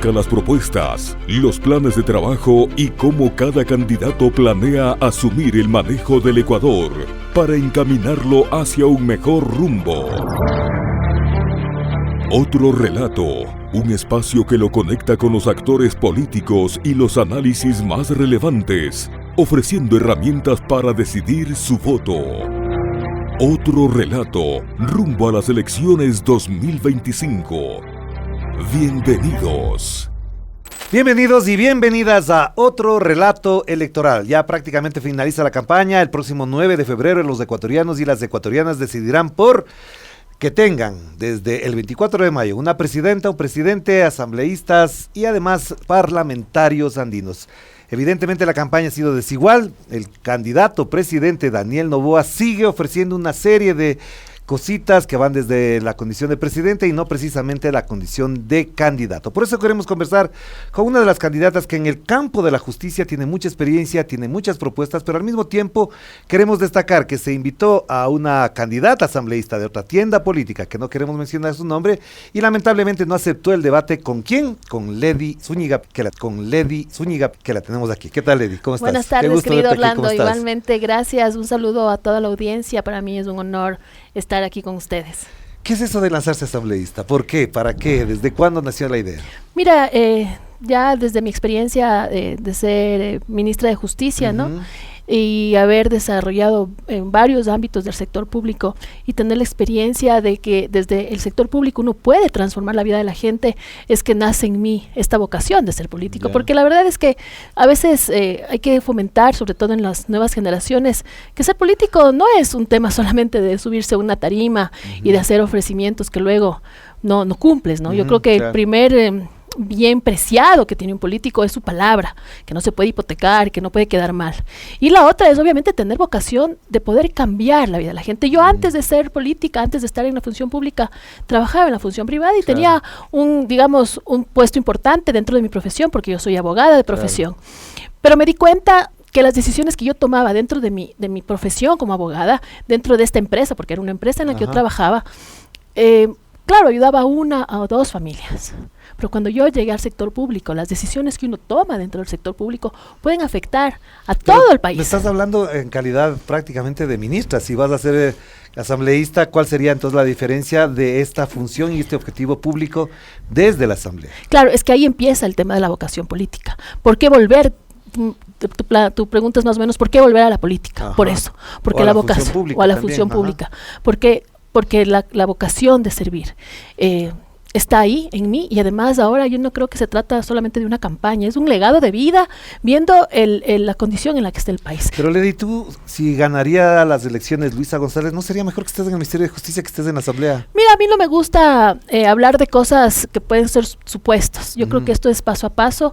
Conozca las propuestas, los planes de trabajo y cómo cada candidato planea asumir el manejo del Ecuador para encaminarlo hacia un mejor rumbo. Otro relato, un espacio que lo conecta con los actores políticos y los análisis más relevantes, ofreciendo herramientas para decidir su voto. Otro relato, rumbo a las elecciones 2025. Bienvenidos. Bienvenidos y bienvenidas a otro relato electoral. Ya prácticamente finaliza la campaña. El próximo 9 de febrero los ecuatorianos y las ecuatorianas decidirán por que tengan desde el 24 de mayo una presidenta, un presidente, asambleístas y además parlamentarios andinos. Evidentemente la campaña ha sido desigual. El candidato presidente Daniel Noboa sigue ofreciendo una serie de cositas que van desde la condición de presidente y no precisamente la condición de candidato. Por eso queremos conversar con una de las candidatas que en el campo de la justicia tiene mucha experiencia, tiene muchas propuestas, pero al mismo tiempo queremos destacar que se invitó a una candidata asambleísta de otra tienda política, que no queremos mencionar su nombre, y lamentablemente no aceptó el debate. ¿Con quién? Con Ledy Zúñiga, que la tenemos aquí. ¿Qué tal, Ledy? ¿Cómo estás? Buenas tardes, querido Orlando. Igualmente, gracias. Un saludo a toda la audiencia. Para mí es un honor estar aquí con ustedes. ¿Qué es eso de lanzarse asambleísta? ¿Por qué? ¿Para qué? ¿Desde cuándo nació la idea? Mira, ya desde mi experiencia de ser ministra de Justicia, ¿no? Y haber desarrollado en varios ámbitos del sector público y tener la experiencia de que desde el sector público uno puede transformar la vida de la gente, es que nace en mí esta vocación de ser político, porque la verdad es que a veces hay que fomentar, sobre todo en las nuevas generaciones, que ser político no es un tema solamente de subirse a una tarima y de hacer ofrecimientos que luego no cumples, ¿no? Yo creo que el primer bien preciado que tiene un político es su palabra, que no se puede hipotecar, que no puede quedar mal. Y la otra es obviamente tener vocación de poder cambiar la vida de la gente. Yo antes de ser política, antes de estar en la función pública, trabajaba en la función privada y tenía un puesto importante dentro de mi profesión, porque yo soy abogada de profesión. Pero me di cuenta que las decisiones que yo tomaba dentro de mi profesión como abogada, dentro de esta empresa, porque era una empresa en la que yo trabajaba, claro, ayudaba a una o dos familias. Pero cuando yo llegué al sector público, las decisiones que uno toma dentro del sector público pueden afectar a todo el país. Me estás hablando en calidad prácticamente de ministra. Si vas a ser asambleísta, ¿cuál sería entonces la diferencia de esta función y este objetivo público desde la asamblea? Claro, es que ahí empieza el tema de la vocación política. ¿Por qué volver? Tu pregunta es más o menos, ¿por qué volver a la política? Por eso, porque la vocación, o a la función pública, porque la vocación de servir está ahí en mí, y además ahora yo no creo que se trata solamente de una campaña, es un legado de vida, viendo la condición en la que está el país. Pero Ledy, tú, si ganaría las elecciones Luisa González, ¿no sería mejor que estés en el Ministerio de Justicia que estés en la Asamblea? Mira, a mí no me gusta hablar de cosas que pueden ser supuestos. Yo creo que esto es paso a paso.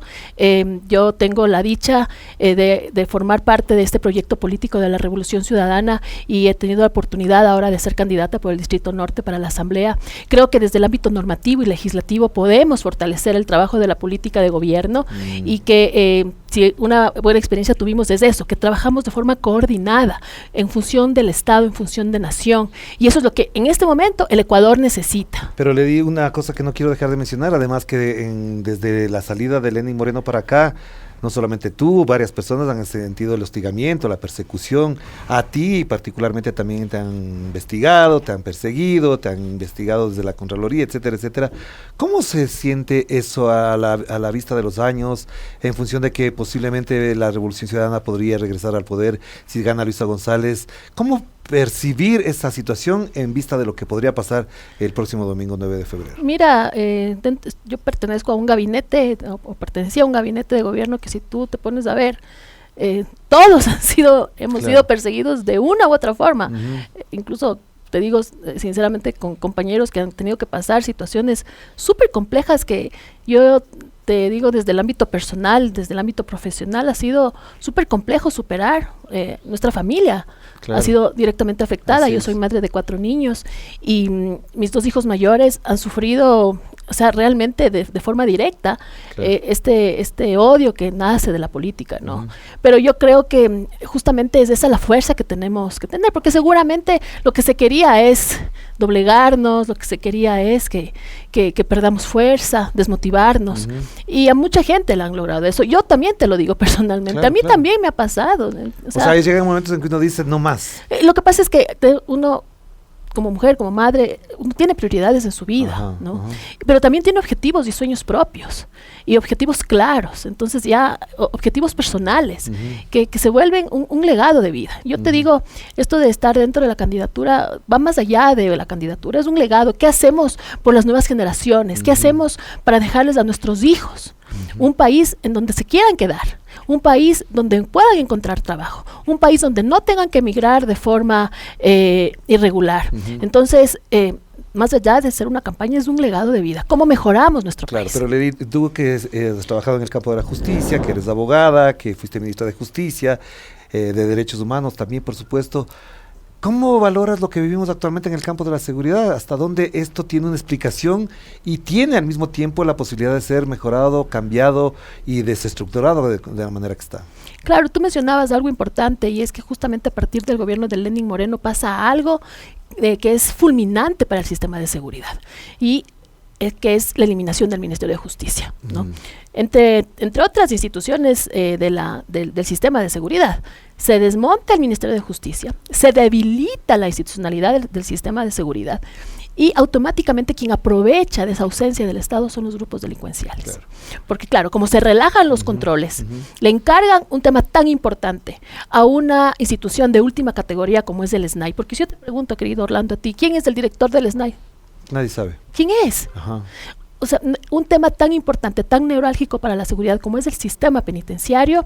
Yo tengo la dicha de formar parte de este proyecto político de la Revolución Ciudadana y he tenido la oportunidad ahora de ser candidata por el Distrito Norte para la Asamblea. Creo que desde el ámbito normativo y legislativo podemos fortalecer el trabajo de la política de gobierno y que si una buena experiencia tuvimos es eso, que trabajamos de forma coordinada en función del Estado, en función de nación, y eso es lo que en este momento el Ecuador necesita. Pero le di una cosa que no quiero dejar de mencionar, además que desde la salida de Lenín Moreno para acá, no solamente tú, varias personas han sentido el hostigamiento, la persecución. A ti particularmente también te han investigado, te han perseguido, te han investigado desde la Contraloría, etcétera, etcétera. ¿Cómo se siente eso a la vista de los años, en función de que posiblemente la Revolución Ciudadana podría regresar al poder si gana Luisa González? ¿Cómo percibir esa situación en vista de lo que podría pasar el próximo domingo 9 de febrero? Mira, yo pertenezco a un gabinete, o pertenecía a un gabinete de gobierno que si tú te pones a ver, todos hemos sido perseguidos de una u otra forma, incluso te digo sinceramente con compañeros que han tenido que pasar situaciones súper complejas que yo te digo desde el ámbito personal, desde el ámbito profesional, ha sido súper complejo superar. Nuestra familia ha sido directamente afectada. Yo soy madre de 4 niños y mis 2 hijos mayores han sufrido, o sea, realmente de forma directa, este odio que nace de la política, ¿no? Pero yo creo que justamente es esa la fuerza que tenemos que tener, porque seguramente lo que se quería es doblegarnos, lo que se quería es que perdamos fuerza, desmotivarnos. Y a mucha gente le han logrado eso. Yo también te lo digo personalmente. Claro, a mí claro. también me ha pasado. O sea, llegan momentos en que uno dice, no más. Lo que pasa es que uno, como mujer, como madre, uno tiene prioridades en su vida, Ajá, ¿no? ajá. Pero también tiene objetivos y sueños propios y objetivos claros, entonces ya objetivos personales que se vuelven un legado de vida. Yo te digo, esto de estar dentro de la candidatura va más allá de la candidatura, es un legado. ¿Qué hacemos por las nuevas generaciones? ¿Qué hacemos para dejarles a nuestros hijos un país en donde se quieran quedar? Un país donde puedan encontrar trabajo, un país donde no tengan que emigrar de forma irregular. Entonces, más allá de ser una campaña, es un legado de vida. ¿Cómo mejoramos nuestro país? Pero Lady, tú que has trabajado en el campo de la justicia, que eres abogada, que fuiste ministra de Justicia, de Derechos Humanos también, por supuesto, ¿cómo valoras lo que vivimos actualmente en el campo de la seguridad? ¿Hasta dónde esto tiene una explicación y tiene al mismo tiempo la posibilidad de ser mejorado, cambiado y desestructurado de la manera que está? Claro, tú mencionabas algo importante y es que justamente a partir del gobierno de Lenín Moreno pasa algo que es fulminante para el sistema de seguridad y que es la eliminación del Ministerio de Justicia, ¿no? Entre otras instituciones del sistema de seguridad. Se desmonta el Ministerio de Justicia, se debilita la institucionalidad del sistema de seguridad y automáticamente quien aprovecha de esa ausencia del Estado son los grupos delincuenciales. Claro. Porque claro, como se relajan los controles, le encargan un tema tan importante a una institución de última categoría como es el SNAI. Porque si yo te pregunto, querido Orlando, a ti, ¿quién es el director del SNAI? Nadie sabe. ¿Quién es? Ajá. O sea, un tema tan importante, tan neurálgico para la seguridad como es el sistema penitenciario,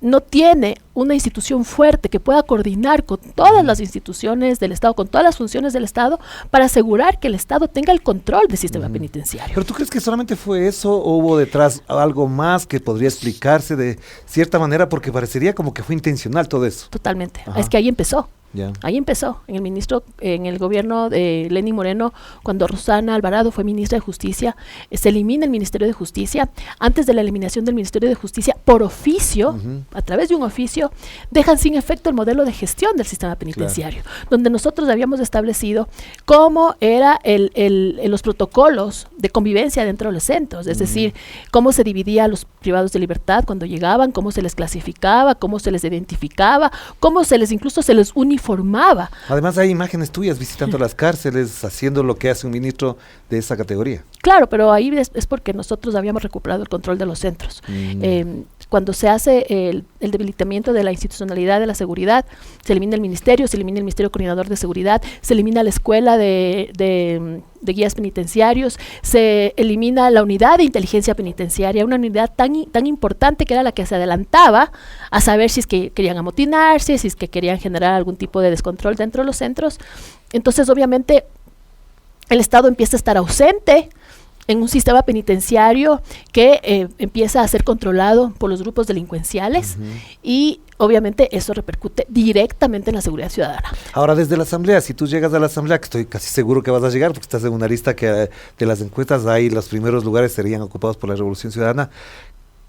no tiene una institución fuerte que pueda coordinar con todas las instituciones del Estado, con todas las funciones del Estado, para asegurar que el Estado tenga el control del sistema penitenciario. ¿Pero tú crees que solamente fue eso o hubo detrás algo más que podría explicarse de cierta manera? Porque parecería como que fue intencional todo eso. Totalmente. Ajá. Es que ahí empezó. Ya. Ahí empezó, en el gobierno de Lenín Moreno, cuando Rosana Alvarado fue ministra de Justicia, se elimina el Ministerio de Justicia. Antes de la eliminación del Ministerio de Justicia, por oficio, a través de un oficio, dejan sin efecto el modelo de gestión del sistema penitenciario, donde nosotros habíamos establecido cómo era los protocolos de convivencia dentro de los centros, es decir, cómo se dividía a los privados de libertad cuando llegaban, cómo se les clasificaba, cómo se les identificaba, cómo incluso se les uniformaba. Además hay imágenes tuyas visitando las cárceles, haciendo lo que hace un ministro de esa categoría. Claro, pero ahí es porque nosotros habíamos recuperado el control de los centros. Cuando se hace el debilitamiento de la institucionalidad de la seguridad, se elimina el ministerio, se elimina el Ministerio Coordinador de Seguridad, se elimina la escuela de guías penitenciarios, se elimina la unidad de inteligencia penitenciaria, una unidad tan importante que era la que se adelantaba a saber si es que querían amotinarse, si es que querían generar algún tipo de descontrol dentro de los centros. Entonces, obviamente, el Estado empieza a estar ausente en un sistema penitenciario que empieza a ser controlado por los grupos delincuenciales y obviamente eso repercute directamente en la seguridad ciudadana. Ahora, desde la asamblea, si tú llegas a la asamblea, que estoy casi seguro que vas a llegar porque estás en una lista que de las encuestas ahí los primeros lugares serían ocupados por la Revolución Ciudadana,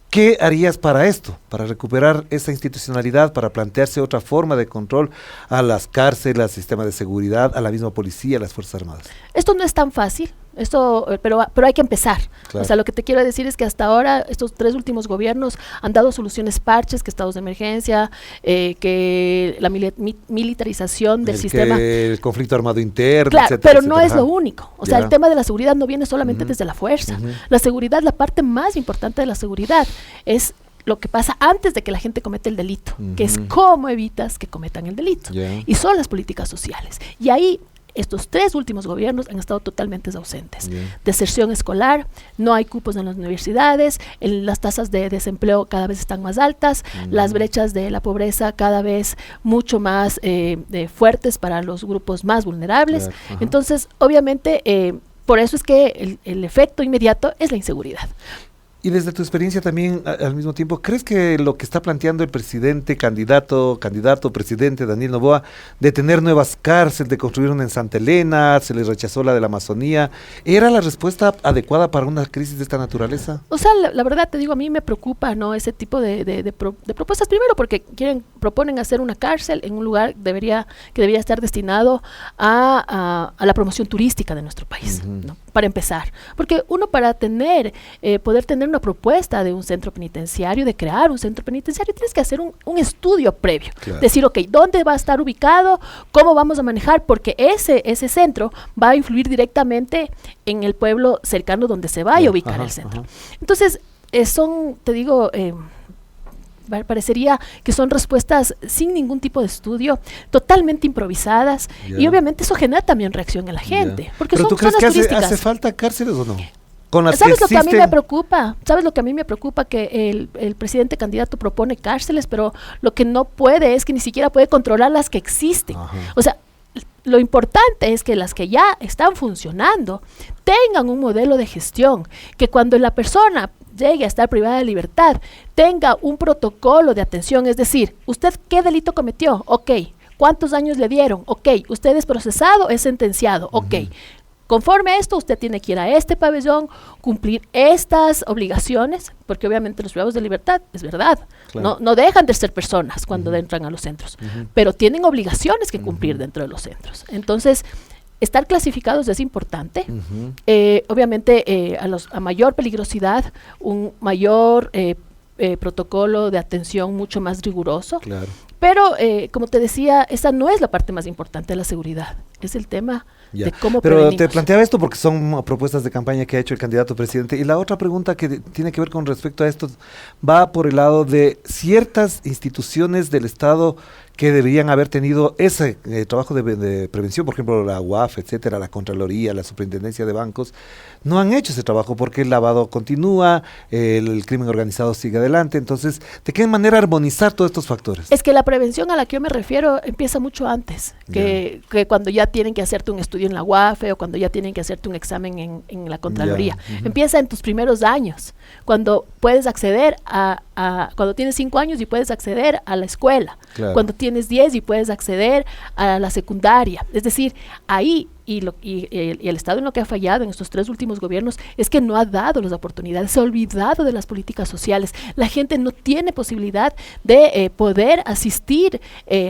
¿qué harías para esto? Para recuperar esa institucionalidad, para plantearse otra forma de control a las cárceles, al sistema de seguridad, a la misma policía, a las Fuerzas Armadas. Esto no es tan fácil, pero hay que empezar. Claro. O sea, lo que te quiero decir es que hasta ahora estos 3 últimos gobiernos han dado soluciones parches, que estados de emergencia, que la militarización del sistema. El conflicto armado interno, claro, etcétera, pero no etcétera. Es lo único. O sea, el tema de la seguridad no viene solamente desde la fuerza. La seguridad, la parte más importante de la seguridad es lo que pasa antes de que la gente cometa el delito, que es cómo evitas que cometan el delito. Y son las políticas sociales. Y ahí estos 3 últimos gobiernos han estado totalmente ausentes. Deserción escolar, no hay cupos en las universidades, las tasas de desempleo cada vez están más altas, las brechas de la pobreza cada vez mucho más fuertes para los grupos más vulnerables. Entonces, obviamente, por eso es que el efecto inmediato es la inseguridad. Y desde tu experiencia también, al mismo tiempo, ¿crees que lo que está planteando el presidente, candidato, presidente Daniel Noboa, de tener nuevas cárceles, de construir una en Santa Elena, se les rechazó la de la Amazonía, era la respuesta adecuada para una crisis de esta naturaleza? O sea, la verdad te digo, a mí me preocupa, ¿no?, ese tipo de propuestas, primero porque quieren proponen hacer una cárcel en un lugar que debería estar destinado a la promoción turística de nuestro país, ¿no? Para empezar. Porque uno para poder tener una propuesta de un centro penitenciario, de crear un centro penitenciario, tienes que hacer un estudio previo. Claro. Decir, ok, ¿dónde va a estar ubicado? ¿Cómo vamos a manejar? Porque ese centro va a influir directamente en el pueblo cercano donde se vaya a ubicar el centro. Entonces, te digo, parecería que son respuestas sin ningún tipo de estudio, totalmente improvisadas, y obviamente eso genera también reacción en la gente. Porque ¿Pero tú crees que hace falta cárceles o no? ¿Sabes lo que a mí me preocupa? ¿Sabes lo que a mí me preocupa? Que el presidente candidato propone cárceles, pero lo que no puede es que ni siquiera puede controlar las que existen. O sea, lo importante es que las que ya están funcionando tengan un modelo de gestión, que cuando la persona llegue a estar privada de libertad, tenga un protocolo de atención, es decir, ¿usted qué delito cometió? Ok. ¿Cuántos años le dieron? Ok. ¿Usted es procesado? ¿Es sentenciado? Ok. Conforme a esto, usted tiene que ir a este pabellón, cumplir estas obligaciones, porque obviamente los privados de libertad, es verdad, claro, no dejan de ser personas cuando entran a los centros, pero tienen obligaciones que cumplir dentro de los centros. Entonces, estar clasificados es importante. Obviamente, a mayor peligrosidad, un mayor protocolo de atención mucho más riguroso. Claro. Pero, como te decía, esa no es la parte más importante de la seguridad, es el tema de cómo prevenimos. Pero te planteaba esto porque son propuestas de campaña que ha hecho el candidato presidente. Y la otra pregunta que tiene que ver con respecto a esto va por el lado de ciertas instituciones del Estado que deberían haber tenido ese trabajo de prevención, por ejemplo, la UAF, etcétera, la Contraloría, la Superintendencia de Bancos, no han hecho ese trabajo porque el lavado continúa, el crimen organizado sigue adelante. Entonces, ¿de qué manera armonizar todos estos factores? Es que la prevención a la que yo me refiero empieza mucho antes, que cuando ya tienen que hacerte un estudio en la UAF o cuando ya tienen que hacerte un examen en la Contraloría. Empieza en tus primeros años, cuando puedes acceder cuando tienes 5 años y puedes acceder a la escuela, cuando tienes 10 y puedes acceder a la secundaria. Es decir, ahí y el Estado en lo que ha fallado en estos 3 últimos gobiernos es que no ha dado las oportunidades, se ha olvidado de las políticas sociales. La gente no tiene posibilidad de poder asistir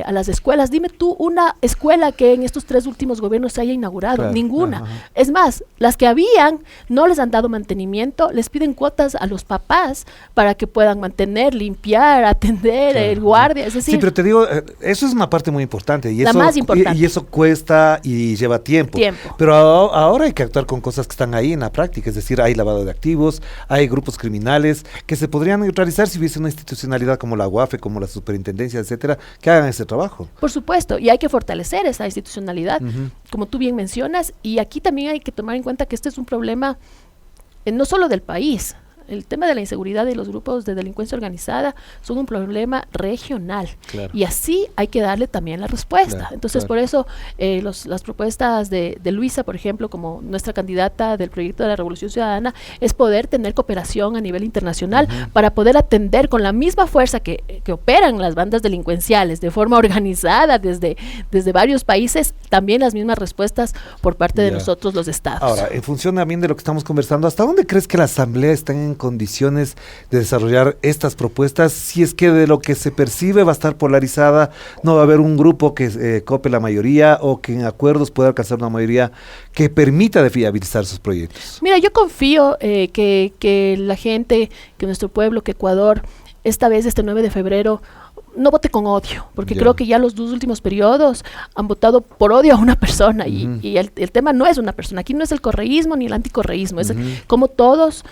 a las escuelas. Dime tú una escuela que en estos 3 últimos gobiernos se haya inaugurado, ninguna. Es más, las que habían no les han dado mantenimiento, les piden cuotas a los papás para que puedan mantener, limpiar, atender, el guardia, es decir. Sí, pero te digo, eso es una parte muy importante. Y la eso, más importante. Y eso cuesta y lleva tiempo. Pero ahora hay que actuar con cosas que están ahí en la práctica, es decir, hay lavado de activos, hay grupos criminales que se podrían neutralizar si hubiese una institucionalidad como la UAFE, como la Superintendencia, etcétera, que hagan ese trabajo. Por supuesto, y hay que fortalecer esa institucionalidad, como tú bien mencionas, y aquí también hay que tomar en cuenta que este es un problema no solo del país. El tema de la inseguridad y los grupos de delincuencia organizada son un problema regional. Claro. Y así hay que darle también la respuesta. Claro, entonces, por eso las propuestas de Luisa, por ejemplo, como nuestra candidata del proyecto de la Revolución Ciudadana, es poder tener cooperación a nivel internacional para poder atender con la misma fuerza que operan las bandas delincuenciales de forma organizada desde varios países, también las mismas respuestas por parte de nosotros los estados. Ahora, en función también de lo que estamos conversando, ¿hasta dónde crees que la Asamblea está en condiciones de desarrollar estas propuestas? Si es que de lo que se percibe va a estar polarizada, no va a haber un grupo que cope la mayoría o que en acuerdos pueda alcanzar una mayoría que permita de viabilizar sus proyectos. Mira, yo confío que la gente, que nuestro pueblo, que Ecuador, esta vez, este 9 de febrero, no vote con odio, porque creo que ya los 2 últimos periodos han votado por odio a una persona y el tema no es una persona, aquí no es el correísmo ni el anticorreísmo, es como todos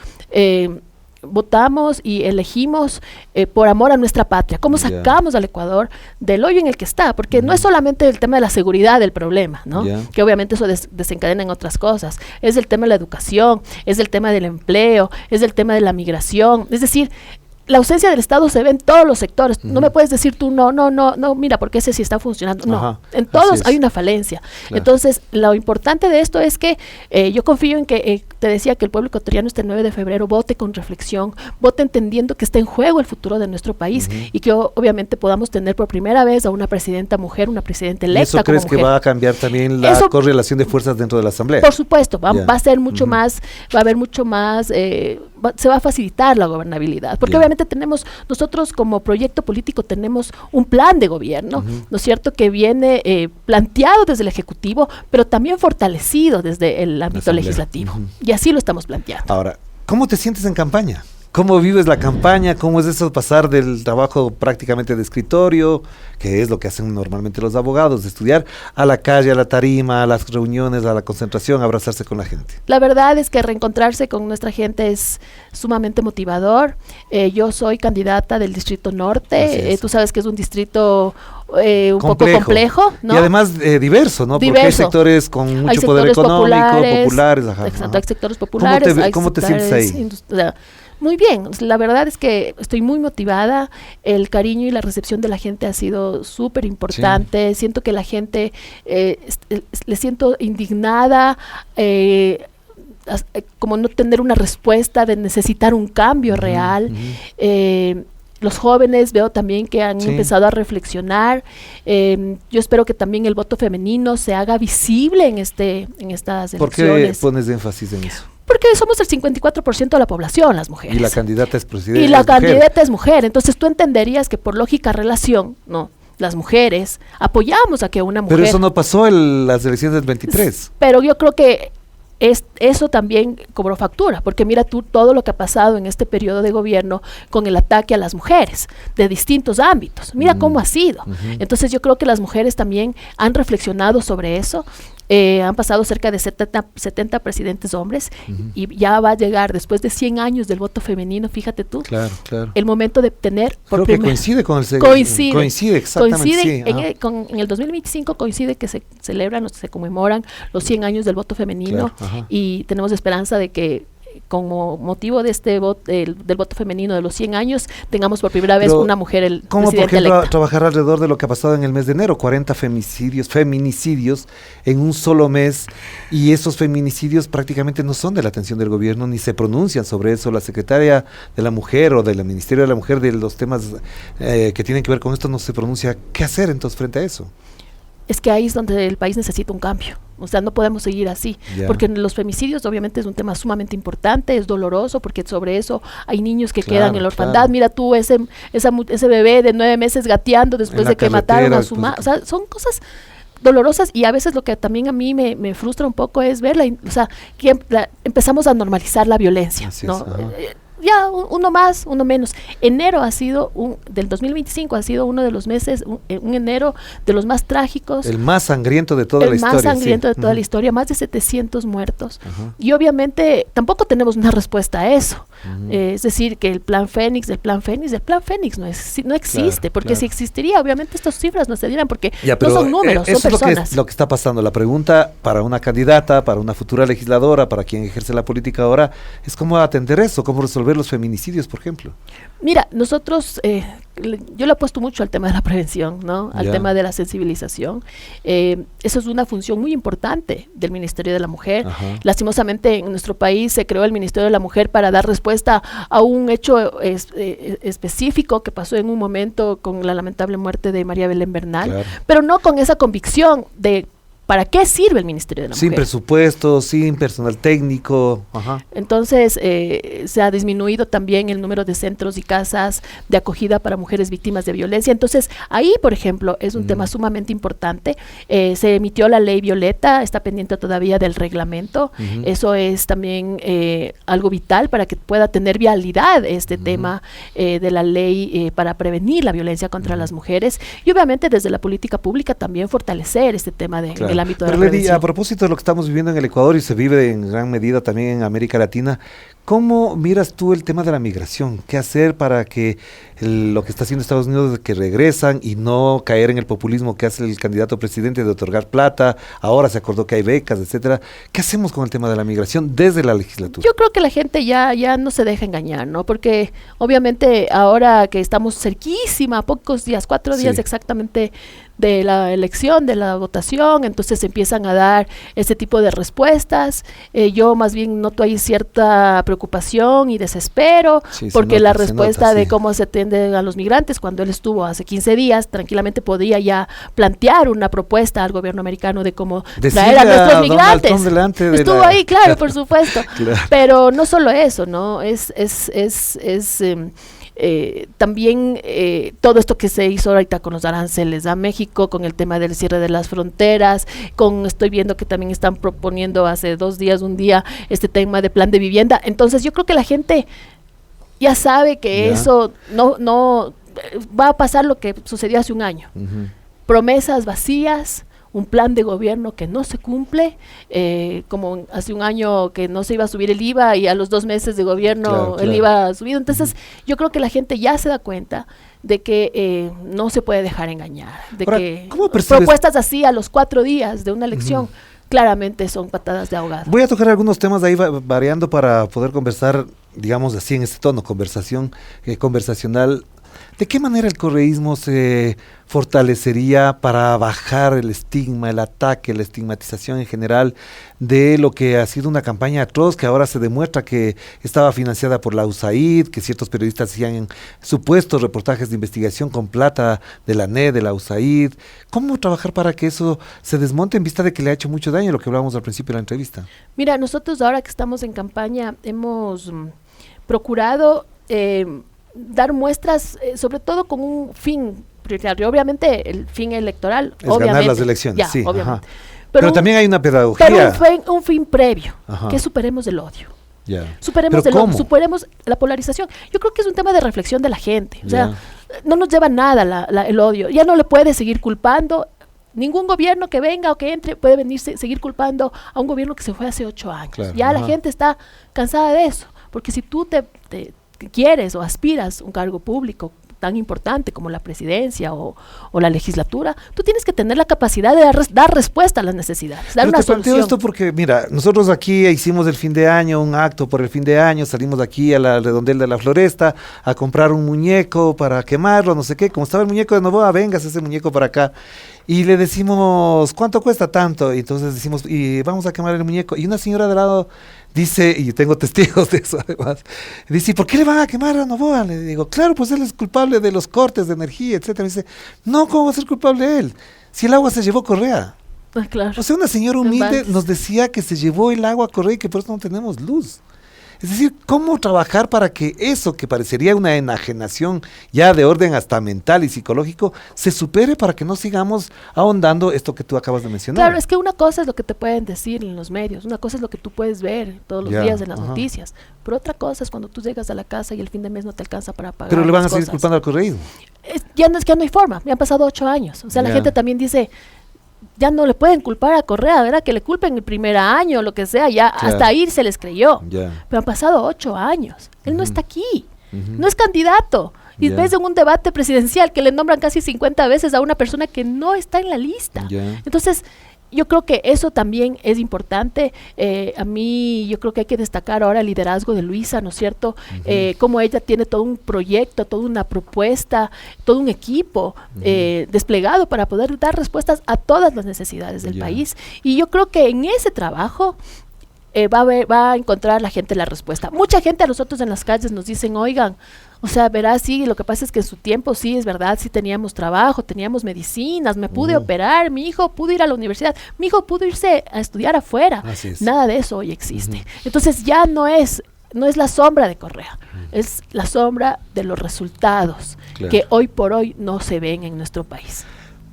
votamos y elegimos por amor a nuestra patria, cómo sacamos al Ecuador del hoyo en el que está, porque no es solamente el tema de la seguridad el problema, ¿no? Que obviamente eso desencadena en otras cosas, es el tema de la educación, es el tema del empleo, es el tema de la migración, es decir, la ausencia del Estado se ve en todos los sectores. No me puedes decir tú, no, mira, porque ese sí está funcionando. No, en todos hay una falencia. Claro. Entonces, lo importante de esto es que yo confío en que te decía que el pueblo ecuatoriano este 9 de febrero vote con reflexión, vote entendiendo que está en juego el futuro de nuestro país y que obviamente podamos tener por primera vez a una presidenta mujer, una presidenta electa. ¿Eso crees que va a cambiar también la correlación de fuerzas dentro de la Asamblea? Por supuesto, va a ser mucho más, va a haber mucho más, se va a facilitar la gobernabilidad, porque obviamente nosotros como proyecto político tenemos un plan de gobierno, ¿no es cierto?, que viene planteado desde el Ejecutivo, pero también fortalecido desde el ámbito legislativo, y así lo estamos planteando. Ahora, ¿cómo te sientes en campaña? ¿Cómo vives la campaña? ¿Cómo es eso pasar del trabajo prácticamente de escritorio, que es lo que hacen normalmente los abogados, de estudiar, a la calle, a la tarima, a las reuniones, a la concentración, a abrazarse con la gente? La verdad es que reencontrarse con nuestra gente es sumamente motivador. Yo soy candidata del Distrito Norte, tú sabes que es un distrito un poco complejo, ¿no? Y además diverso, ¿no? Porque hay sectores con mucho poder económico, populares. Exacto, hay sectores populares. ¿Cómo te sientes ahí? Muy bien, la verdad es que estoy muy motivada, el cariño y la recepción de la gente ha sido súper importante, siento que la gente, le siento indignada, como no tener una respuesta, de necesitar un cambio real. Los jóvenes veo también que han empezado a reflexionar. Yo espero que también el voto femenino se haga visible en estas elecciones. ¿Por qué pones énfasis en eso? Porque somos el 54% de la población, las mujeres. Y la candidata es presidenta. Y la candidata es mujer. Entonces tú entenderías que por lógica relación, ¿no?, las mujeres apoyamos a que una mujer... Pero eso no pasó en las elecciones del 23. Pero yo creo que eso también cobró factura, porque mira tú todo lo que ha pasado en este periodo de gobierno con el ataque a las mujeres de distintos ámbitos. Mira cómo ha sido. Entonces yo creo que las mujeres también han reflexionado sobre eso. Han pasado cerca de 70 presidentes hombres y ya va a llegar, después de 100 años del voto femenino, fíjate tú, el momento de tener por creo que coincide con el coincide exactamente. En el 2025 coincide que se celebran o se conmemoran los 100 años del voto femenino, y tenemos esperanza de que como motivo de este del voto femenino de los 100 años, tengamos por primera vez una mujer ¿cómo, presidenta por ejemplo, electa? Trabajar alrededor de lo que ha pasado en el mes de enero, 40 feminicidios en un solo mes, y esos feminicidios prácticamente no son de la atención del gobierno, ni se pronuncian sobre eso. La secretaria de la Mujer o del Ministerio de la Mujer, de los temas que tienen que ver con esto, no se pronuncia. ¿Qué hacer entonces frente a eso? Es que ahí es donde el país necesita un cambio. O sea, no podemos seguir así, porque los femicidios obviamente es un tema sumamente importante, es doloroso, porque sobre eso hay niños que quedan en la orfandad. Mira tú, ese bebé de 9 meses gateando después de que mataron a su madre. O sea, son cosas dolorosas, y a veces lo que también a mí me frustra un poco es ver que empezamos a normalizar la violencia, ¿no? Ya, uno más, uno menos. Enero del 2025 ha sido uno de los meses, un enero de los más trágicos. El más sangriento de toda la historia. El más sangriento de toda la historia, más de 700 muertos. Y obviamente tampoco tenemos una respuesta a eso. Es decir, que el plan Fénix no existe, porque si existiría, obviamente estas cifras no se dieran, porque no son números, son personas. Es lo que está pasando. La pregunta para una candidata, para una futura legisladora, para quien ejerce la política ahora, es cómo atender eso, cómo resolver los feminicidios, por ejemplo. Mira, nosotros, yo le apuesto mucho al tema de la prevención, ¿no? Al tema de la sensibilización. Eso es una función muy importante del Ministerio de la Mujer. Lastimosamente en nuestro país se creó el Ministerio de la Mujer para dar respuesta a un hecho específico que pasó en un momento con la lamentable muerte de María Belén Bernal, pero no con esa convicción de ¿para qué sirve el Ministerio de la Mujer? Sin presupuesto, sin personal técnico. Entonces, se ha disminuido también el número de centros y casas de acogida para mujeres víctimas de violencia. Entonces, ahí, por ejemplo, es un tema sumamente importante. Se emitió la ley Violeta, está pendiente todavía del reglamento. Eso es también algo vital para que pueda tener vialidad este tema de la ley para prevenir la violencia contra las mujeres. Y obviamente desde la política pública también fortalecer este tema el ámbito de la prevención. A propósito de lo que estamos viviendo en el Ecuador y se vive en gran medida también en América Latina, ¿cómo miras tú el tema de la migración? ¿Qué hacer para que lo que está haciendo Estados Unidos, de que regresan y no caer en el populismo que hace el candidato presidente de otorgar plata? Ahora se acordó que hay becas, etcétera. ¿Qué hacemos con el tema de la migración desde la legislatura? Yo creo que la gente ya no se deja engañar, ¿no? Porque obviamente ahora que estamos cerquísima, a pocos días, 4 días exactamente de la elección, de la votación, entonces empiezan a dar ese tipo de respuestas. Yo más bien noto ahí cierta preocupación y desespero, Sí, porque la respuesta nota, de sí. cómo se atienden a los migrantes, cuando él estuvo hace 15 días, tranquilamente podía ya plantear una propuesta al gobierno americano de cómo Decirle traer a a nuestros Donald migrantes. Trump delante de Estuvo la- ahí, claro, por supuesto. Claro. Pero no solo eso, ¿no? También todo esto que se hizo ahorita con los aranceles a México, con el tema del cierre de las fronteras, estoy viendo que también están proponiendo hace 2 días, un día, este tema de plan de vivienda. Entonces yo creo que la gente ya sabe que Ya. eso no va a pasar lo que sucedió hace un año. Ujú. Promesas vacías, un plan de gobierno que no se cumple, como hace un año que no se iba a subir el IVA y a los 2 meses de gobierno Claro, el claro. IVA ha subido. Entonces, yo creo que la gente ya se da cuenta de que no se puede dejar engañar, de Ahora, que ¿cómo percibes- propuestas así a los 4 días de una elección claramente son patadas de ahogado. Voy a tocar algunos temas ahí variando para poder conversar, digamos así, en este tono, conversacional. ¿De qué manera el correísmo se fortalecería para bajar el estigma, el ataque, la estigmatización en general de lo que ha sido una campaña atroz, que ahora se demuestra que estaba financiada por la USAID, que ciertos periodistas hacían supuestos reportajes de investigación con plata de la NED, de la USAID? ¿Cómo trabajar para que eso se desmonte en vista de que le ha hecho mucho daño, lo que hablábamos al principio de la entrevista? Mira, nosotros ahora que estamos en campaña hemos procurado dar muestras, sobre todo con un fin prioritario. Obviamente el fin electoral, Es ganar las elecciones, ya, sí. obviamente. Ajá. Pero también hay una pedagogía. Pero un fin previo, Ajá. que superemos el odio. Ya. Superemos ¿Pero cómo? superemos la polarización. Yo creo que es un tema de reflexión de la gente. O sea, Ya. no nos lleva nada el odio. Ya no le puede seguir culpando. Ningún gobierno que venga o que entre puede seguir culpando a un gobierno que se fue hace 8 años. Claro, Ya la ajá. gente está cansada de eso. Porque si tú te quieres o aspiras a un cargo público tan importante como la presidencia o la legislatura, tú tienes que tener la capacidad de dar respuesta a las necesidades, dar Pero una te planteo solución. esto porque, mira, nosotros aquí hicimos el fin de año, un acto por el fin de año, salimos de aquí a la redondel de la Floresta a comprar un muñeco para quemarlo, no sé qué. Como estaba el muñeco de Novoa, vengas ese muñeco para acá. Y le decimos, ¿cuánto cuesta tanto? Y entonces decimos, y vamos a quemar el muñeco. Y una señora de lado dice, y tengo testigos de eso además, dice, ¿por qué le van a quemar a Novoa? Le digo, claro, pues él es culpable de los cortes de energía, etcétera. Dice, no, ¿cómo va a ser culpable él? Si el agua se llevó Correa. Ah, claro. O sea, una señora humilde Embalses. nos decía que se llevó el agua a Correa y que por eso no tenemos luz. Es decir, ¿cómo trabajar para que eso que parecería una enajenación ya de orden hasta mental y psicológico se supere para que no sigamos ahondando esto que tú acabas de mencionar? Claro, es que una cosa es lo que te pueden decir en los medios, una cosa es lo que tú puedes ver todos los Ya, días en las ajá. noticias, pero otra cosa es cuando tú llegas a la casa y el fin de mes no te alcanza para pagar. Pero le van a las seguir cosas. culpando al correísmo. Ya no es que no hay forma, me han pasado 8 años. O sea, la Ya. gente también dice, ya no le pueden culpar a Correa, ¿verdad? Que le culpen el primer año, lo que sea, ya Claro. hasta ahí se les creyó. Ya. Pero han pasado 8 años. Él no Ujú. está aquí, Ujú. no es candidato. Y Ya. ves en un debate presidencial que le nombran casi 50 veces a una persona que no está en la lista. Ya. Entonces, yo creo que eso también es importante. A mí, yo creo que hay que destacar ahora el liderazgo de Luisa, ¿no es cierto? Cómo ella tiene todo un proyecto, toda una propuesta, todo un equipo desplegado para poder dar respuestas a todas las necesidades del Ya. país. Y yo creo que en ese trabajo va a encontrar la gente la respuesta. Mucha gente a nosotros en las calles nos dicen, oigan, o sea, verás, sí, lo que pasa es que en su tiempo sí, es verdad, sí teníamos trabajo, teníamos medicinas, me pude operar, mi hijo pudo ir a la universidad, mi hijo pudo irse a estudiar afuera. Así es. Nada de eso hoy existe. Entonces ya no es la sombra de Correa, es la sombra de los resultados Claro. que hoy por hoy no se ven en nuestro país.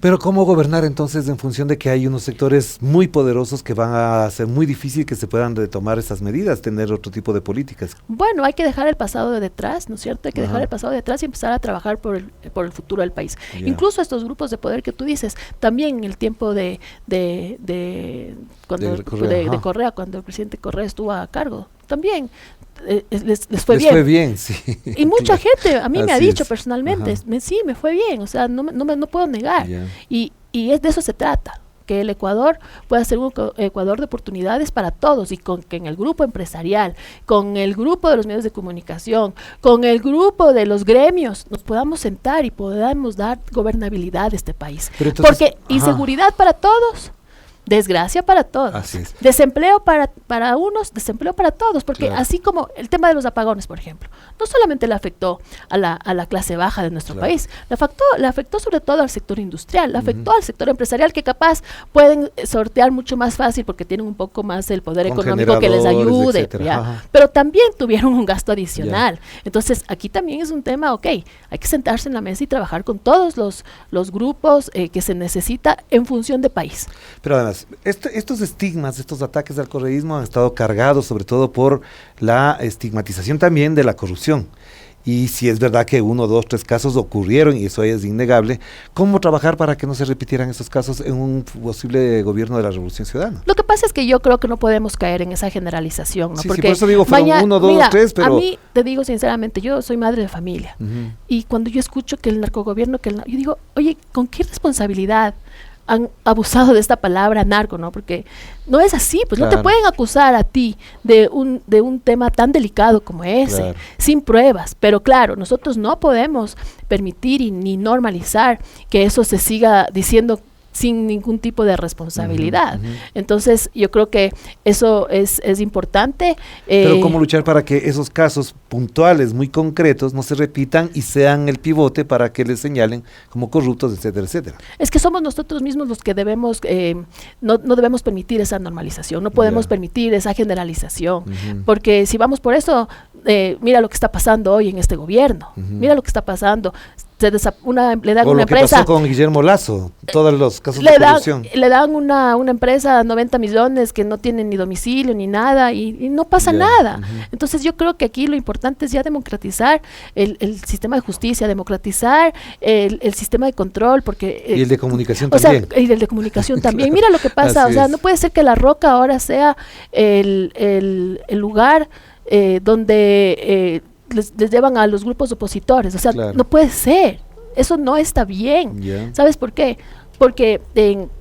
Pero ¿cómo gobernar entonces en función de que hay unos sectores muy poderosos que van a hacer muy difícil que se puedan retomar esas medidas, tener otro tipo de políticas? Bueno, hay que dejar el pasado de detrás, ¿no es cierto? Hay que Ajá. dejar el pasado de detrás y empezar a trabajar por el futuro del país. Ya. Incluso estos grupos de poder que tú dices, también en el tiempo de Correa, cuando el presidente Correa estuvo a cargo, también les fue Les bien. fue bien, sí. Y mucha gente a mí me ha Así dicho es. personalmente, Ajá. sí, me fue bien, o sea, no puedo negar. Ya. Y de eso se trata. que el Ecuador pueda ser un Ecuador de oportunidades para todos, y con que en el grupo empresarial, con el grupo de los medios de comunicación, con el grupo de los gremios, nos podamos sentar y podamos dar gobernabilidad a este país. Entonces, porque inseguridad para todos, desgracia para todos. Así es. Desempleo para unos, desempleo para todos, porque Claro. así como el tema de los apagones, por ejemplo, no solamente le afectó a la clase baja de nuestro Claro. país, le afectó sobre todo al sector industrial, le afectó al sector empresarial, que capaz pueden sortear mucho más fácil porque tienen un poco más el poder Con económico que les generadores, ayude, etcétera. ¿ya? Ajá. Pero también tuvieron un gasto adicional. Entonces, aquí también es un tema, hay que sentarse en la mesa y trabajar con todos los grupos que se necesita en función de país. Pero además, estos estigmas, estos ataques al correísmo han estado cargados sobre todo por la estigmatización también de la corrupción. Y si es verdad que 1, 2, 3 casos ocurrieron, y eso es innegable, ¿cómo trabajar para que no se repitieran esos casos en un posible gobierno de la Revolución Ciudadana? Lo que pasa es que yo creo que no podemos caer en esa generalización, ¿no? Sí, Porque por eso digo, fueron 1, 2, mira, 3, pero... a mí, te digo sinceramente, yo soy madre de familia, Ujú. y cuando yo escucho que el narcogobierno, yo digo, oye, ¿con qué responsabilidad han abusado de esta palabra narco, ¿no? Porque no es así, pues no te Claro. pueden acusar a ti de un tema tan delicado como ese, Claro. sin pruebas. Pero claro, nosotros no podemos permitir ni normalizar que eso se siga diciendo sin ningún tipo de responsabilidad. Ujú, ujú. Entonces, yo creo que eso es importante. Pero ¿cómo luchar para que esos casos puntuales, muy concretos, no se repitan y sean el pivote para que les señalen como corruptos, etcétera, etcétera? Es que somos nosotros mismos los que debemos, no debemos permitir esa normalización, no podemos Ya. permitir esa generalización, Ujú. porque si vamos por eso, mira lo que está pasando hoy en este gobierno, Ujú. mira lo que está pasando. Le dan O una lo que empresa, pasó con Guillermo Lazo, todos los casos de le dan, corrupción. le dan una empresa 90 millones que no tiene ni domicilio ni nada, y no pasa Ya, nada. ujú. Entonces yo creo que aquí lo importante es ya democratizar el sistema de justicia, democratizar el sistema de control, porque... Y el de comunicación o sea, también. y el de comunicación también. Mira lo que pasa, Así o sea, es. no puede ser que La Roca ahora sea el lugar donde les llevan a los grupos opositores. O sea, Claro. no puede ser. Eso no está bien. Ya. ¿Sabes por qué? Porque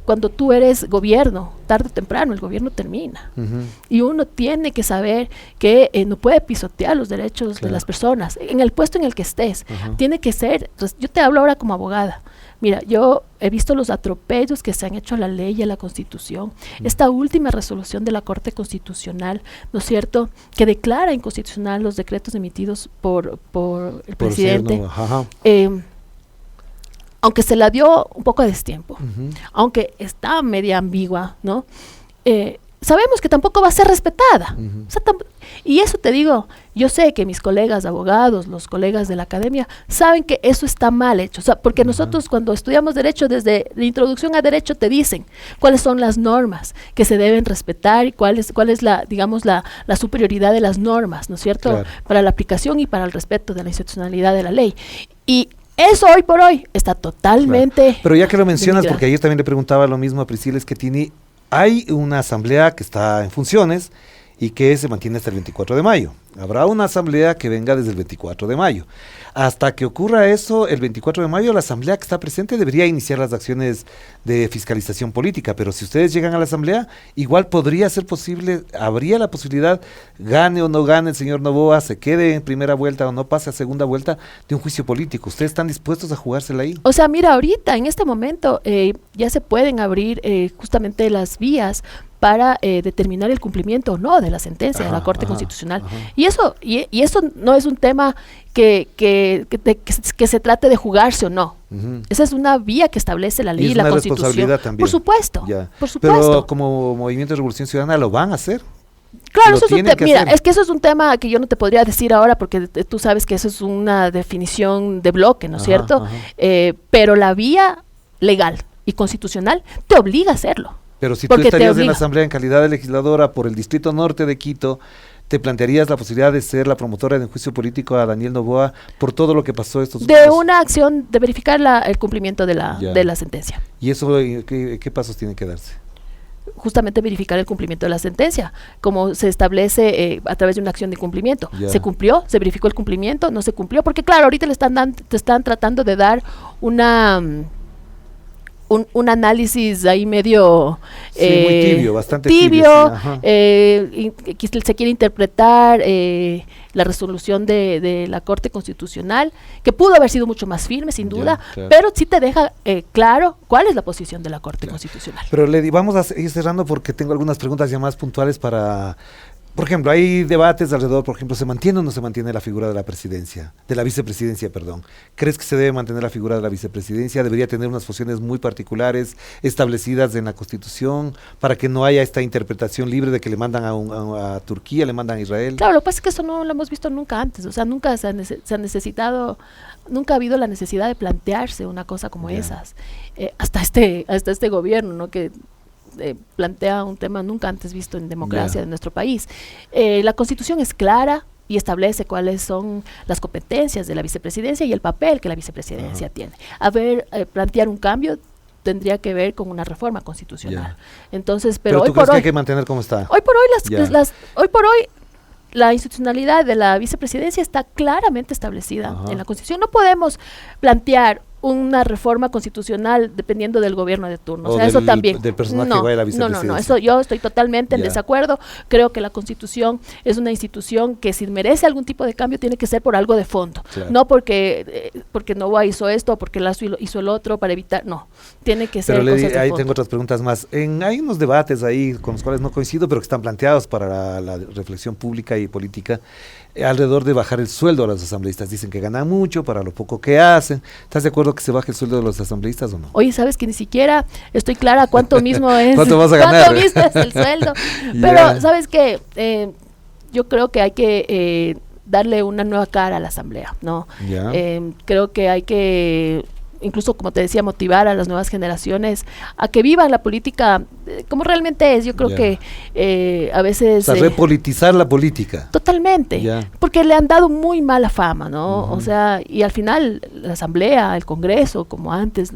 cuando tú eres gobierno, tarde o temprano el gobierno termina. Ujú. Y uno tiene que saber que no puede pisotear los derechos Claro. de las personas, en el puesto en el que estés. Ajá. Tiene que ser, yo te hablo ahora como abogada. Mira, yo he visto los atropellos que se han hecho a la ley y a la Constitución. Esta última resolución de la Corte Constitucional, ¿no es cierto?, que declara inconstitucional los decretos emitidos por el Por ser, presidente. ¿no? Ajá. Aunque se la dio un poco a destiempo, Ujú. aunque está media ambigua, ¿no? Sabemos que tampoco va a ser respetada. Ujú. O sea, y eso te digo, yo sé que mis colegas abogados, los colegas de la academia, saben que eso está mal hecho. O sea, porque nosotros cuando estudiamos derecho, desde la introducción a derecho te dicen cuáles son las normas que se deben respetar y cuál es la, digamos, la superioridad de las normas, ¿no es cierto? Claro. Para la aplicación y para el respeto de la institucionalidad de la ley. Y eso hoy por hoy está totalmente... Claro. Pero ya que lo mencionas, denigrado. porque ayer también le preguntaba lo mismo a Priscila Schettini, hay una asamblea que está en funciones y que se mantiene hasta el 24 de mayo. Habrá una asamblea que venga desde el 24 de mayo. Hasta que ocurra eso, el 24 de mayo, la asamblea que está presente debería iniciar las acciones de fiscalización política, pero si ustedes llegan a la asamblea, igual podría ser posible, habría la posibilidad, gane o no gane el señor Noboa, se quede en primera vuelta o no pase a segunda vuelta, de un juicio político. ¿Ustedes están dispuestos a jugársela ahí? O sea, mira, ahorita, en este momento, ya se pueden abrir justamente las vías para determinar el cumplimiento o no de la sentencia de la Corte Constitucional. ajá. Y eso no es un tema que se trate de jugarse o no. Ujú. Esa es una vía que establece la ley Y y es la una Constitución. responsabilidad también. Por supuesto, Ya. por supuesto. Pero como Movimiento de Revolución Ciudadana lo van a hacer. Claro, lo eso es un tienen que mira, hacer. es que eso es un tema que yo no te podría decir ahora porque tú sabes que eso es una definición de bloque, ¿no es Ajá, cierto? ajá. Pero la vía legal y constitucional te obliga a hacerlo. Pero si tú Porque te estarías en la obliga. Asamblea en calidad de legisladora por el Distrito Norte de Quito, ¿te plantearías la posibilidad de ser la promotora de un juicio político a Daniel Noboa por todo lo que pasó estos De últimos- una acción de verificar el cumplimiento de la Ya. sentencia. ¿Y eso qué pasos tienen que darse? Justamente verificar el cumplimiento de la sentencia, como se establece a través de una acción de cumplimiento. Ya. ¿Se cumplió? ¿Se verificó el cumplimiento? ¿No se cumplió? Porque claro, ahorita te están tratando de dar una un análisis ahí medio muy tibio, bastante tibio, sí, que se quiere interpretar la resolución de la Corte Constitucional, que pudo haber sido mucho más firme, sin duda, claro. pero sí te deja claro cuál es la posición de la Corte Constitucional. Pero Lady, vamos a ir cerrando porque tengo algunas preguntas ya más puntuales para... Por ejemplo, hay debates alrededor, por ejemplo, ¿se mantiene o no se mantiene la figura de la presidencia? De la vicepresidencia, perdón. ¿Crees que se debe mantener la figura de la vicepresidencia? ¿Debería tener unas funciones muy particulares establecidas en la Constitución para que no haya esta interpretación libre de que le mandan a Turquía, le mandan a Israel? Claro, lo que pasa es que eso no lo hemos visto nunca antes, o sea, nunca se ha necesitado, nunca ha habido la necesidad de plantearse una cosa como esas. Hasta este gobierno, ¿no? Que plantea un tema nunca antes visto en democracia de nuestro país. La Constitución es clara y establece cuáles son las competencias de la vicepresidencia y el papel que la vicepresidencia tiene. Plantear un cambio tendría que ver con una reforma constitucional. Entonces, pero hoy ¿tú por crees hoy que hay que mantener como está? Hoy por hoy la institucionalidad de la vicepresidencia está claramente establecida en la Constitución. No podemos plantear una reforma constitucional dependiendo del gobierno de turno. O sea, eso también. Del personaje que va de la vicepresidencia. No, eso yo estoy totalmente en desacuerdo. Creo que la Constitución es una institución que si merece algún tipo de cambio tiene que ser por algo de fondo. Claro. No porque Novoa hizo esto, porque Lazo hizo el otro para evitar, no. Tiene que ser cosas de fondo. Ahí tengo otras preguntas más. Hay unos debates ahí con los cuales no coincido, pero que están planteados para la reflexión pública y política alrededor de bajar el sueldo a los asambleístas. Dicen que ganan mucho para lo poco que hacen. ¿Estás de acuerdo que se baje el sueldo de los asambleístas o no? Oye, sabes que ni siquiera estoy clara cuánto mismo es. ¿Cuánto vas a ganar? ¿Cuánto mismo es el sueldo? Pero, ¿sabes qué? Yo creo que hay que darle una nueva cara a la asamblea, ¿no? Creo que hay que, incluso como te decía, motivar a las nuevas generaciones a que vivan la política como realmente es. Yo creo que a veces... O sea, repolitizar la política. Totalmente, porque le han dado muy mala fama, ¿no? O sea, y al final la asamblea, el Congreso, como antes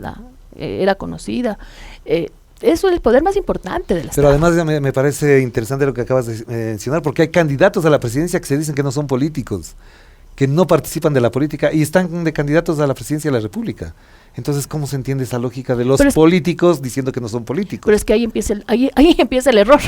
era conocida, eso es el poder más importante del Estado. Pero además me parece interesante lo que acabas de mencionar, porque hay candidatos a la presidencia que se dicen que no son políticos, que no participan de la política y están de candidatos a la presidencia de la República. Entonces, ¿cómo se entiende esa lógica de los políticos diciendo que no son políticos? Pero es que ahí empieza el error,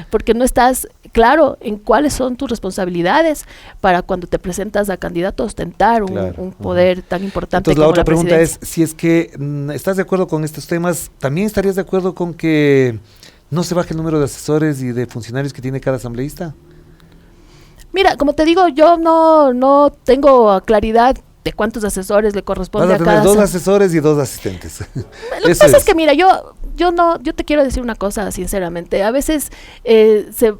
porque no estás claro en cuáles son tus responsabilidades para cuando te presentas a candidato a ostentar un poder tan importante. Entonces, la otra pregunta es, si es que estás de acuerdo con estos temas, ¿también estarías de acuerdo con que no se baje el número de asesores y de funcionarios que tiene cada asambleísta? Mira, como te digo, yo no tengo claridad de cuántos asesores le corresponde a cada. Vas a tener 2 asesores y 2 asistentes. Lo que pasa es que, mira, yo te quiero decir una cosa sinceramente. A veces se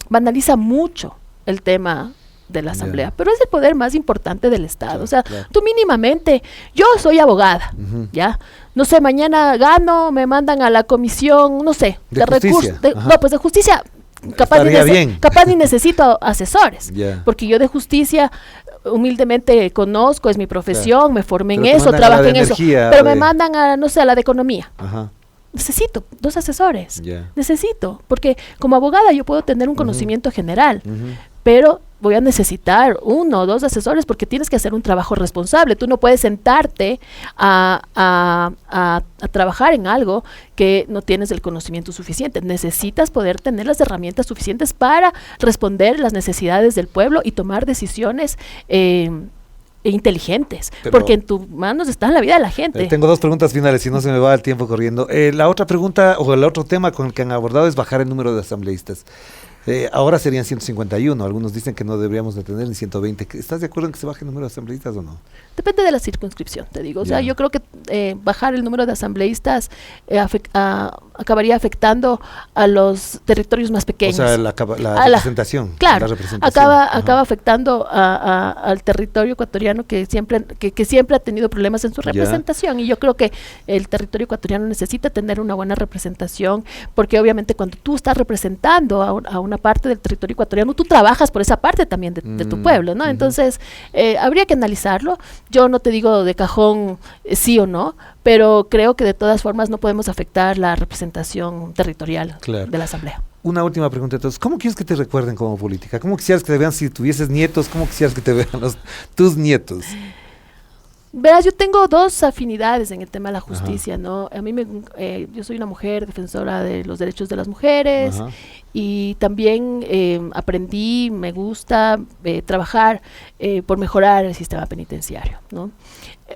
vandaliza mucho el tema de la asamblea, pero es el poder más importante del Estado. Tú mínimamente, yo soy abogada, no sé, mañana gano, me mandan a la comisión, no sé, de recursos, de justicia. Capaz ni necesito asesores, porque yo de justicia humildemente conozco, es mi profesión, me formé en eso, trabajé en eso, pero me mandan a, no sé, a la de economía. Necesito 2 asesores, necesito, porque como abogada yo puedo tener un conocimiento general, pero voy a necesitar 1 o 2 asesores porque tienes que hacer un trabajo responsable. Tú no puedes sentarte a trabajar en algo que no tienes el conocimiento suficiente. Necesitas poder tener las herramientas suficientes para responder las necesidades del pueblo y tomar decisiones inteligentes, porque en tus manos está la vida de la gente. Tengo 2 preguntas finales, si no se me va el tiempo corriendo. La otra pregunta, o el otro tema con el que han abordado es bajar el número de asambleístas. Ahora serían 151, algunos dicen que no deberíamos de tener ni 120. ¿Estás de acuerdo en que se baje el número de asambleístas o no? Depende de la circunscripción, te digo. O sea, yo creo que bajar el número de asambleístas acabaría afectando a los territorios más pequeños. O sea, la representación. Claro, acaba afectando al territorio ecuatoriano que siempre ha tenido problemas en su representación. Y yo creo que el territorio ecuatoriano necesita tener una buena representación, porque obviamente cuando tú estás representando a una parte del territorio ecuatoriano, tú trabajas por esa parte también de tu pueblo, ¿no? Entonces, habría que analizarlo. Yo no te digo de cajón sí o no, pero creo que de todas formas no podemos afectar la representación territorial de la asamblea. Una última pregunta entonces, ¿cómo quieres que te recuerden como política? ¿Cómo quisieras que te vean si tuvieses nietos? ¿Cómo quisieras que te vean tus nietos? Verás, yo tengo dos afinidades en el tema de la justicia, ¿no? A mí yo soy una mujer defensora de los derechos de las mujeres. Ajá. Y también aprendí, me gusta trabajar por mejorar el sistema penitenciario, ¿no?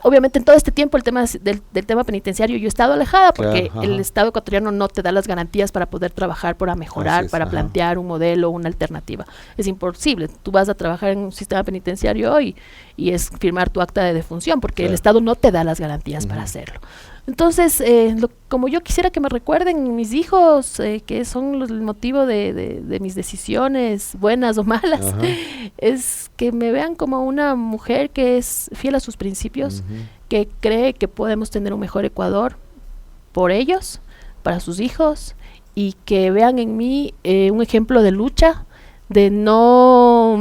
Obviamente en todo este tiempo el tema del tema penitenciario yo he estado alejada porque el Estado ecuatoriano no te da las garantías para poder trabajar, para mejorar, para plantear un modelo, una alternativa. Es imposible. Tú vas a trabajar en un sistema penitenciario hoy y es firmar tu acta de defunción porque el Estado no te da las garantías para hacerlo. Entonces, como yo quisiera que me recuerden mis hijos, que son el motivo de mis decisiones, buenas o malas, es que me vean como una mujer que es fiel a sus principios, que cree que podemos tener un mejor Ecuador por ellos, para sus hijos, y que vean en mí un ejemplo de lucha, de no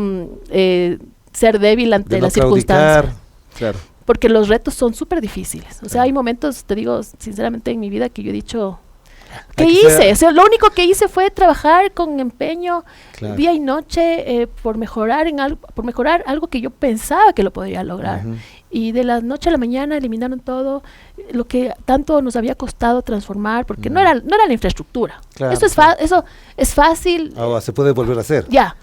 ser débil ante las circunstancias. Claro. Porque los retos son súper difíciles. O sea, hay momentos, te digo sinceramente, en mi vida que yo he dicho, ¿qué hice? O sea, lo único que hice fue trabajar con empeño día y noche por mejorar algo que yo pensaba que lo podría lograr. Y de la noche a la mañana eliminaron todo lo que tanto nos había costado transformar, porque no era la infraestructura. Claro, eso es fácil. Ahora se puede volver a hacer. Ya.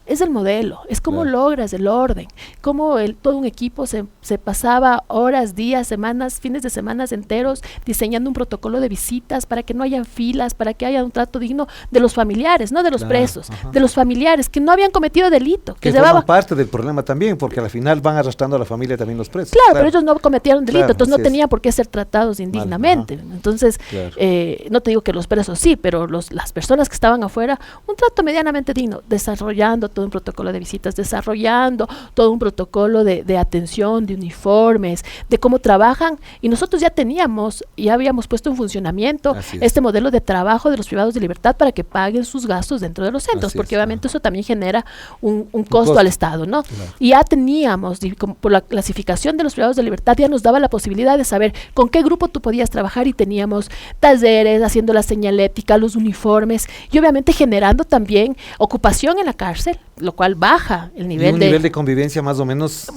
Es el modelo, es cómo logras el orden, cómo todo un equipo se pasaba horas, días, semanas, fines de semanas enteros diseñando un protocolo de visitas para que no hayan filas, para que haya un trato digno de los familiares, no de los presos, de los familiares que no habían cometido delito. Que forman parte del problema también, porque al final van arrastrando a la familia también los presos. Claro, pero ellos no cometieron delito, entonces no tenían por qué ser tratados indignamente. Entonces, no te digo que los presos sí, pero las personas que estaban afuera, un trato medianamente digno, desarrollando todo un protocolo de visitas, desarrollando todo un protocolo de atención, de uniformes, de cómo trabajan, y nosotros ya habíamos puesto en funcionamiento este modelo de trabajo de los privados de libertad para que paguen sus gastos dentro de los centros, porque obviamente eso también genera un costo al Estado, ¿no? Claro. Y ya teníamos, por la clasificación de los privados de libertad, ya nos daba la posibilidad de saber con qué grupo tú podías trabajar, y teníamos talleres, haciendo la señalética, los uniformes, y obviamente generando también ocupación en la cárcel, lo cual baja el nivel de convivencia más o menos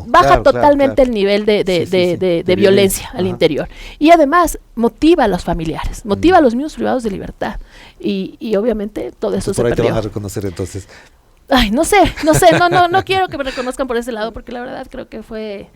baja totalmente el nivel de violencia al interior, y además motiva a los familiares, motiva a los mismos privados de libertad, y obviamente todo eso se perdió. Por ahí te van a reconocer entonces. Ay, no sé, no quiero que me reconozcan por ese lado, porque la verdad creo que fue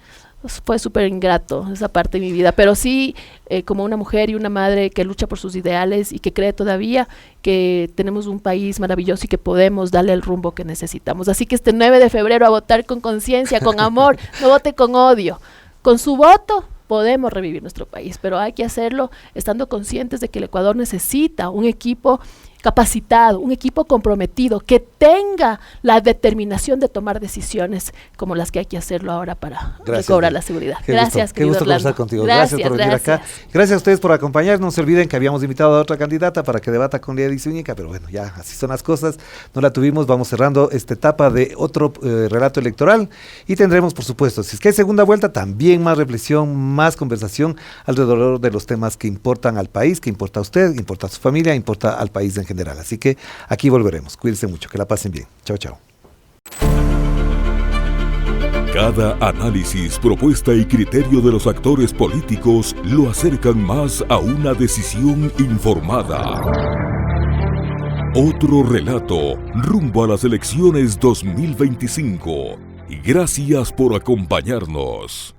súper ingrato esa parte de mi vida, pero sí, como una mujer y una madre que lucha por sus ideales y que cree todavía que tenemos un país maravilloso y que podemos darle el rumbo que necesitamos. Así que este 9 de febrero a votar con conciencia, con amor, no vote con odio. Con su voto podemos revivir nuestro país, pero hay que hacerlo estando conscientes de que el Ecuador necesita un equipo capacitado, un equipo comprometido, que tenga la determinación de tomar decisiones como las que hay que hacerlo ahora para recobrar la seguridad. Gracias, qué gusto conversar contigo. Gracias por venir acá. Gracias a ustedes por acompañarnos. No se olviden que habíamos invitado a otra candidata para que debata con Lidia Zúñiga, pero bueno, ya así son las cosas. No la tuvimos. Vamos cerrando esta etapa de otro relato electoral, y tendremos, por supuesto, si es que hay segunda vuelta, también más reflexión, más conversación alrededor de los temas que importan al país, que importa a usted, que importa a su familia, importa al país en general. Así que aquí volveremos. Cuídense mucho, que la pasen bien. Chao, chao. Cada análisis, propuesta y criterio de los actores políticos lo acercan más a una decisión informada. Otro relato rumbo a las elecciones 2025. Gracias por acompañarnos.